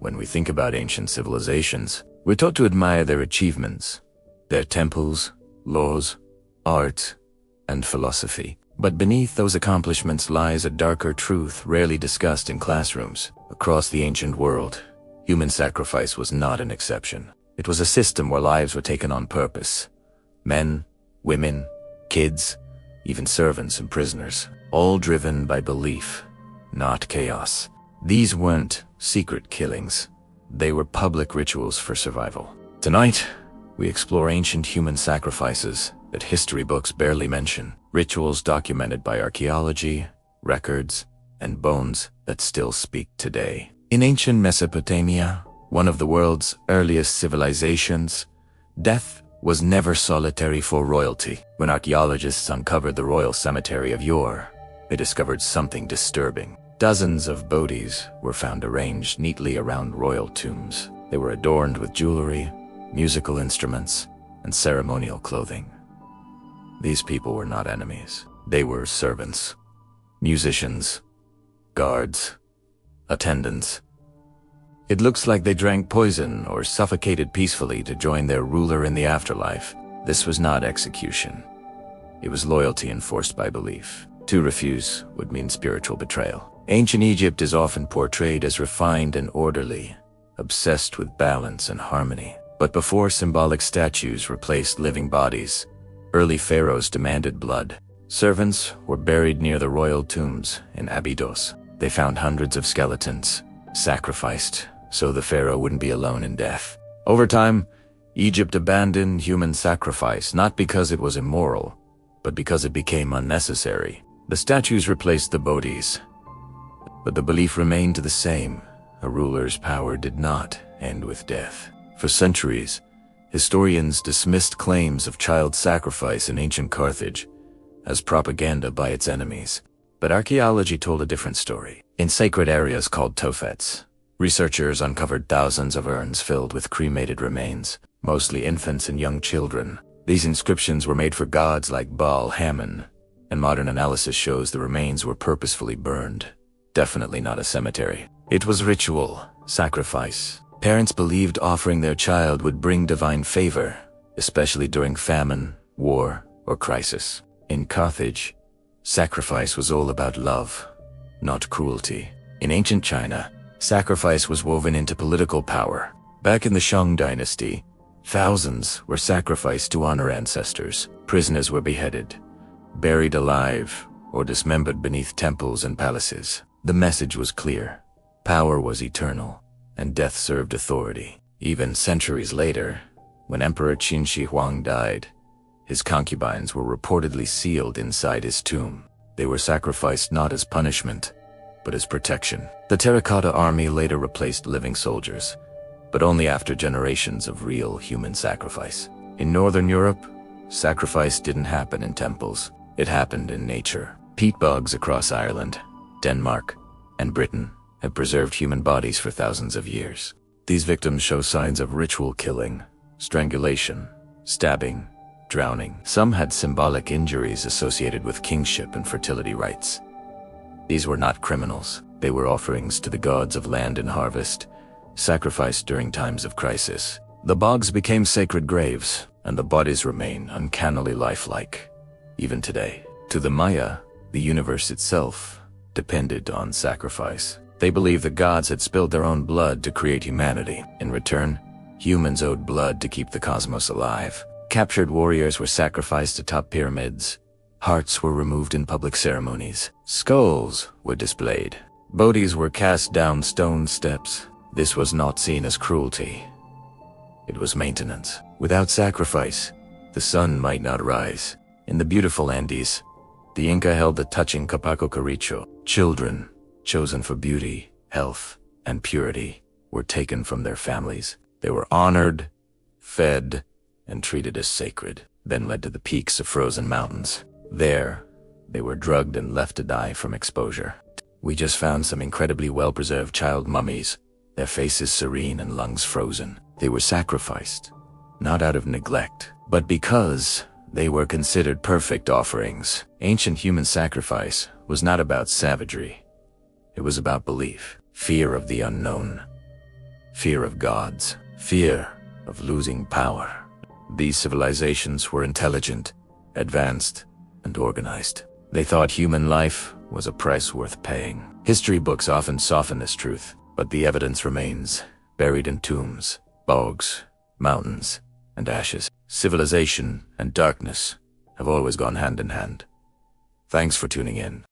When we think about ancient civilizations, we're taught to admire their achievements, their temples, laws, art, and philosophy. But beneath those accomplishments lies a darker truth rarely discussed in classrooms. Across the ancient world, human sacrifice was not an exception. It was a system where lives were taken on purpose. Men, women, kids, even servants and prisoners, all driven by belief, not chaos. These weren't secret killings. They were public rituals for survival. Tonight, we explore ancient human sacrifices that history books barely mention, rituals documented by archaeology, records, and bones that still speak today. In ancient Mesopotamia, one of the world's earliest civilizations, death was never solitary for royalty. When archaeologists uncovered the royal cemetery of yore, they discovered something disturbing. Dozens of bodies were found arranged neatly around royal tombs. They were adorned with jewelry, musical instruments, and ceremonial clothing. These people were not enemies. They were servants, musicians, guards, attendants. It looks like they drank poison or suffocated peacefully to join their ruler in the afterlife. This was not execution. It was loyalty enforced by belief. To refuse would mean spiritual betrayal. Ancient Egypt is often portrayed as refined and orderly, obsessed with balance and harmony. But before symbolic statues replaced living bodies, early pharaohs demanded blood. Servants were buried near the royal tombs in Abydos. They found hundreds of skeletons, sacrificed so the pharaoh wouldn't be alone in death. Over time, Egypt abandoned human sacrifice not because it was immoral, but because it became unnecessary. The statues replaced the bodies, but the belief remained the same. A ruler's power did not end with death. For centuries, historians dismissed claims of child sacrifice in ancient Carthage as propaganda by its enemies. But archaeology told a different story. In sacred areas called Tophets, researchers uncovered thousands of urns filled with cremated remains, mostly infants and young children. These inscriptions were made for gods like Baal Hammon, and modern analysis shows the remains were purposefully burned. Definitely not a cemetery. It was ritual, sacrifice. Parents believed offering their child would bring divine favor, especially during famine, war, or crisis. In Carthage, sacrifice was all about love, not cruelty. In ancient China, sacrifice was woven into political power. Back in the Shang dynasty, thousands were sacrificed to honor ancestors. Prisoners were beheaded, buried alive, or dismembered beneath temples and palaces. The message was clear. Power was eternal, and death served authority. Even centuries later, when Emperor Qin Shi Huang died, his concubines were reportedly sealed inside his tomb. They were sacrificed not as punishment, but as protection. The terracotta army later replaced living soldiers, but only after generations of real human sacrifice. In Northern Europe, sacrifice didn't happen in temples. It happened in nature. Peat bogs across Ireland, Denmark, and Britain have preserved human bodies for thousands of years. These victims show signs of ritual killing, strangulation, stabbing, drowning. Some had symbolic injuries associated with kingship and fertility rites. These were not criminals. They were offerings to the gods of land and harvest, sacrificed during times of crisis. The bogs became sacred graves, and the bodies remain uncannily lifelike, even today. To the Maya, the universe itself depended on sacrifice. They believed the gods had spilled their own blood to create humanity. In return, humans owed blood to keep the cosmos alive. Captured warriors were sacrificed atop pyramids. Hearts were removed in public ceremonies. Skulls were displayed. Bodies were cast down stone steps. This was not seen as cruelty. It was maintenance. Without sacrifice, the sun might not rise. In the beautiful Andes, the Inca held the touching Capaco Caricho. Children, chosen for beauty, health, and purity, were taken from their families. They were honored, fed, and treated as sacred, then led to the peaks of frozen mountains. There, they were drugged and left to die from exposure. We just found some incredibly well-preserved child mummies, their faces serene and lungs frozen. They were sacrificed, not out of neglect, but because they were considered perfect offerings. Ancient human sacrifice was not about savagery. It was about belief, fear of the unknown, fear of gods, fear of losing power. These civilizations were intelligent, advanced, and organized. They thought human life was a price worth paying. History books often soften this truth, but the evidence remains, buried in tombs, bogs, mountains, and ashes. Civilization and darkness have always gone hand in hand. Thanks for tuning in.